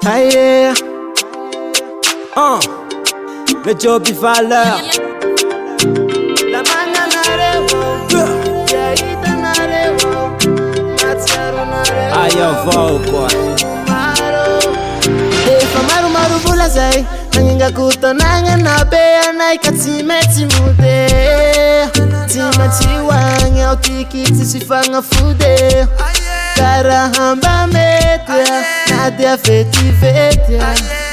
Aye. Le job il valeur. La mana narewo. Yaita narewo. Matsaro narewo. Ayo voko. Maru bula zai. Nanginga kutonanga na bea na ikatimeti mude. Tima chiwanya utikiti sifanga fude. Karahamba metea. Nadia feti fetia.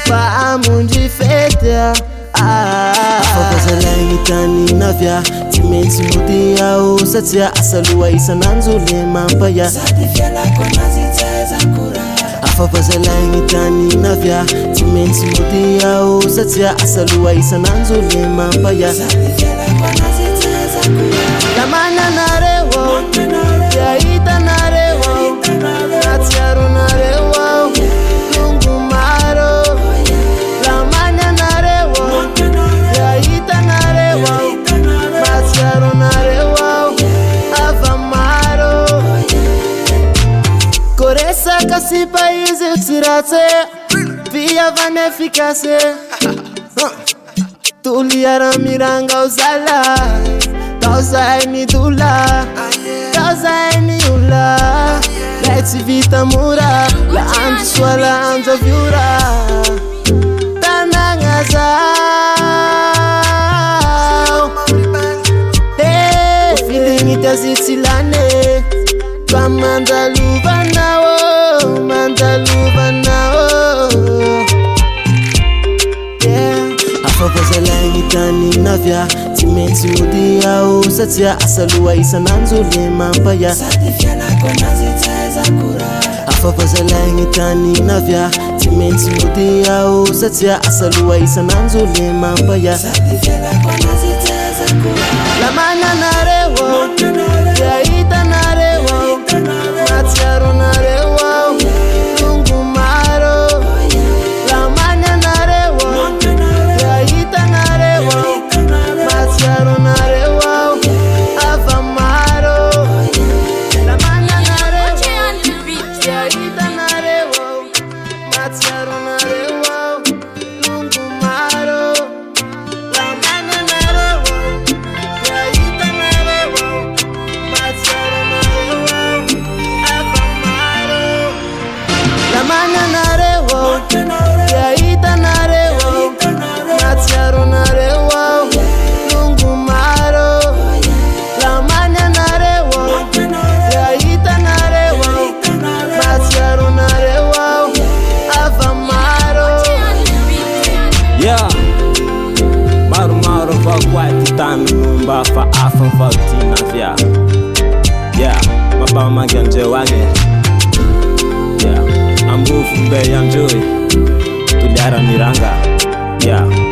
Paamundi fetia. Afakazala ngitani navya. Timenti mudia usatia. Asalua isa nanzule mampaya. Satifia kwa naziteza kura. Afakazala ngitani navya. Timenti mudia usatia. Asalua isa nanzule mampaya. Satifia kwa naziteza kura. Lamanya narewo. Yaita narewo. Natiaro narewo. Lungu maro. Lamanya narewo. Yaita narewo. Natiaro narewo. Avamaro. Koresa kasi país utirate. Via vaneficase. Tuliara miranga uzala. Causa ni dula. Causa ni ula. Let's vita mura. La ando sua la ando viura. Tanangaza. Hey, feeling it as it's ilane. Manda luva nao. Manda luva nao. Yeah. Afakazala ngitani navya. Timenti mudia usatia. Asalua isa nanzule mampaya. Satifia kwa naziteza kura. Afakazala ngitani navya. Timenti mudia usatia. Asalua isa nanzule mampaya. Satifia kwa naziteza kura. Lamanya narewo. Yaita narewo. Natiaro narewo. Lungu maro. Lamanya narewo. Yaita narewo. Natiaro narewo. Avamaro. Lamanya narewo. Yaita narewo. Natiaro narewo. Lungu maro. Lamanya narewo. Yaita narewo. Natiaro narewo. Avamaro. Lamanya narewo. Yaita narewo. Natiaro narewo. Lungu maro. Lamanya narewo. Yaita narewo. Natiaro narewo. Avamaro. Yeah. Maru vakwati tami numba fa afan vaktina vya. Yeah. Mapa maganje wange. Yeah. Ambufu mbe yanjoy. Tuliara miranga. Yeah.